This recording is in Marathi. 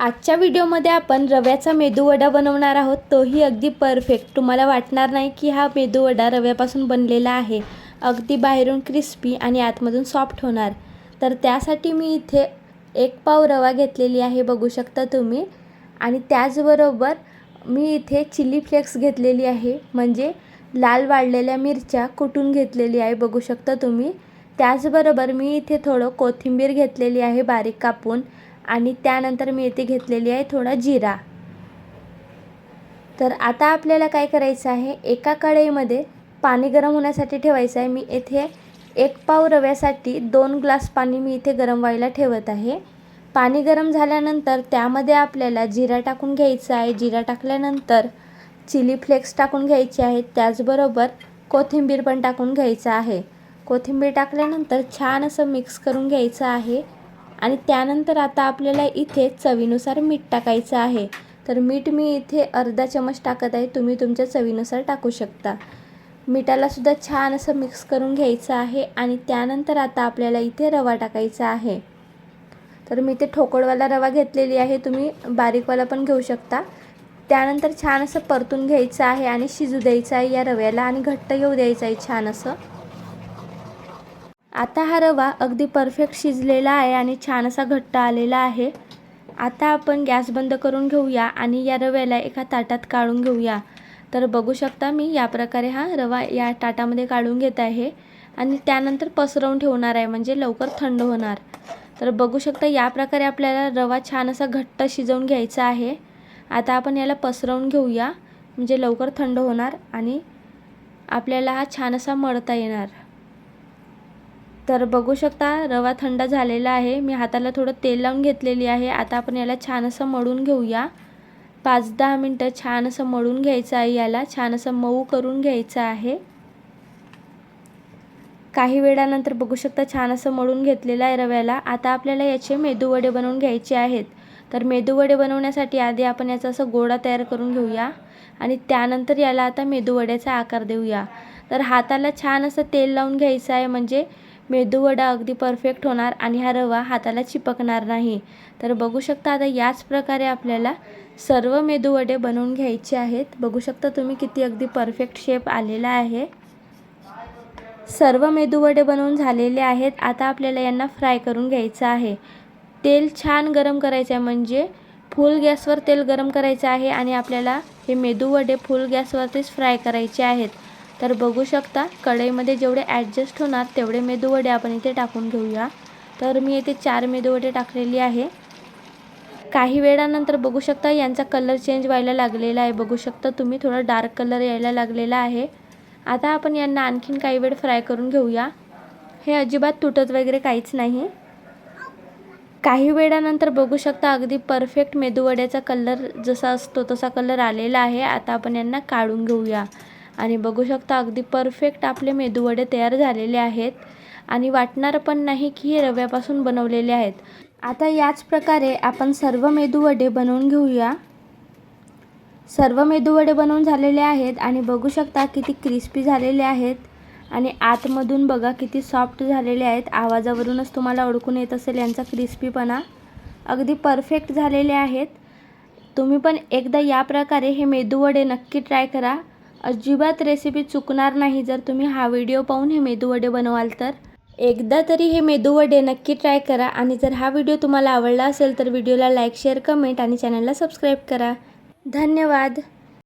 आजच्या व्हिडिओमध्ये आपण रव्याचा मेदूवडा बनवणार आहोत, तोही अगदी परफेक्ट। तुम्हाला वाटणार नाही की हा मेदूवडा रव्यापासून बनलेला आहे। अगदी बाहेरून क्रिस्पी आणि आतमधून सॉफ्ट होणार। तर त्यासाठी मी इथे 1 पाव रवा घेतलेली आहे, बघू शकता तुम्ही। आणि त्याचबरोबर मी इथे चिली फ्लेक्स घेतलेली आहे, म्हणजे लाल वाळलेल्या मिरच्या कुटून घेतलेली आहे, बघू शकता तुम्ही। त्याचबरोबर मी इथे थोडं कोथिंबीर घेतलेली आहे बारीक कापून, आणि त्यानंतर मी इथे घेतलेली आहे थोडा जिरा। तर आता आपल्याला काय करायचं आहे, एका कढईमध्ये पाणी गरम होण्यासाठी ठेवायचं आहे। मी इथे 1 पाव रव्यासाठी 2 ग्लास पाणी मी इथे गरम व्हायला ठेवत आहे। पाणी गरम झाल्यानंतर त्यामध्ये आपल्याला जिरा टाकून घ्यायचा आहे। जिरा टाकल्यानंतर चिली फ्लेक्स टाकून घ्यायचे आहेत, त्याचबरोबर कोथिंबीर पण टाकून घ्यायचं आहे। कोथिंबीर टाकल्यानंतर छान असं मिक्स करून घ्यायचं आहे। आणि त्यानंतर आता आपल्याला इथे चवीनुसार मीठ टाकायचं आहे। तर मीठ मी इथे अर्धा चमच टाकत आहे, तुम्ही तुमच्या चवीनुसार टाकू शकता। मिठाला सुद्धा छान असं मिक्स करून घ्यायचं आहे। आणि त्यानंतर आता आपल्याला इथे रवा टाकायचा आहे। तर मी इथे ठोकळवाला रवा घेतलेली आहे, तुम्ही बारीकवाला पण घेऊ शकता। त्यानंतर छान असं परतून घ्यायचं आहे आणि शिजू द्यायचं आहे या रव्याला, आणि घट्ट येऊ द्यायचं आहे छान असं। आता हा रवा अगदी परफेक्ट शिजलेला आहे आणि छान असा घट्ट आलेला आहे। आता आपण गॅस बंद करून घेऊया आणि या रव्याला एका ताटात काढून घेऊया। तर बघू शकता मी या प्रकारे हा रवा या ताटामध्ये काढून घेत आहे आणि त्यानंतर पसरवून ठेवणार आहे, म्हणजे लवकर थंड होणार। तर बघू शकता या प्रकारे आपल्याला रवा छान असा घट्ट शिजवून घ्यायचा आहे। आता आपण याला पसरवून घेऊया, म्हणजे लवकर थंड होणार आणि आपल्याला हा छान असा मळता येणार। तर बघू शकता रवा थंड झालेला आहे। मी हाताला थोडं तेल लावून घेतलेली आहे। आता आपण याला छान असं मळून घेऊया। 5-10 मिनिटं छान असं मळून घ्यायचं आहे, याला छान असं मऊ करून घ्यायचं आहे। काही वेळानंतर बघू शकता छान असं मळून घेतलेलं आहे रव्याला। आता आपल्याला याचे मेदूवडे बनवून घ्यायचे आहेत। तर मेदूवडे बनवण्यासाठी आधी आपण याचा असं गोळा तयार करून घेऊया आणि त्यानंतर याला आता मेदूवड्याचा आकार देऊया। तर हाताला छान असं तेल लावून घ्यायचं आहे, म्हणजे मेदूवडा अगदी परफेक्ट होणार आणि हा रवा हाताला चिपकणार नाही। तर बघू शकता आता याच प्रकारे आपल्याला सर्व मेदूवडे बनवून घ्यायचे आहेत। बघू शकता तुम्ही किती अगदी परफेक्ट शेप आलेला आहे। सर्व मेदूवडे बनवून झालेले आहेत। आता आपल्याला यांना फ्राय करून घ्यायचं आहे। तेल छान गरम करायचं आहे, म्हणजे फुल गॅसवर तेल गरम करायचं आहे आणि आपल्याला हे मेदूवडे फुल गॅसवरतीच फ्राय करायचे आहेत। तर बघू शकता कढईमध्ये जेवढे ॲडजस्ट होणार तेवढे मेदूवडे आपण इथे टाकून घेऊया। तर मी इथे 4 मेदूवडे टाकलेली आहे। काही वेळानंतर बघू शकता यांचा कलर चेंज व्हायला लागलेला आहे, बघू शकता तुम्ही थोडा डार्क कलर यायला लागलेला आहे। आता आपण यांना आणखीन काही वेळ फ्राय करून घेऊया। हे अजिबात तुटत वगैरे काहीच नाही। काही वेळानंतर बघू शकता अगदी परफेक्ट मेदूवड्याचा कलर जसा असतो तसा कलर आलेला आहे। आता आपण यांना काढून घेऊया आणि बघू शकता अगदी परफेक्ट आपले मेदूवडे तयार झालेले आहेत आणि वाटणार पण नाही की हे रव्यापासून बनवलेले आहेत। आता याच प्रकारे आपण सर्व मेदूवडे बनवून घेऊया। सर्व मेदूवडे बनवून झालेले आहेत आणि बघू शकता किती क्रिस्पी झालेले आहेत आणि आतमधून बघा किती सॉफ्ट झालेले आहेत। आवाजावरूनच तुम्हाला ओळखून येत असेल यांचा क्रिस्पीपणा। अगदी परफेक्ट झालेले आहेत। तुम्ही पण एकदा या प्रकारे हे मेदूवडे नक्की ट्राय करा, अजिबात रेसिपी चुकणार नाही। जर तुम्ही हा व्हिडिओ पाहून हे मेदूवडे बनवाल तर एकदा तरी हे मेदूवडे नक्की ट्राय करा। आणि जर हा व्हिडिओ तुम्हाला आवडला असेल तर व्हिडिओला लाईक, शेअर, कमेंट आणि चॅनलला सबस्क्राईब करा। धन्यवाद।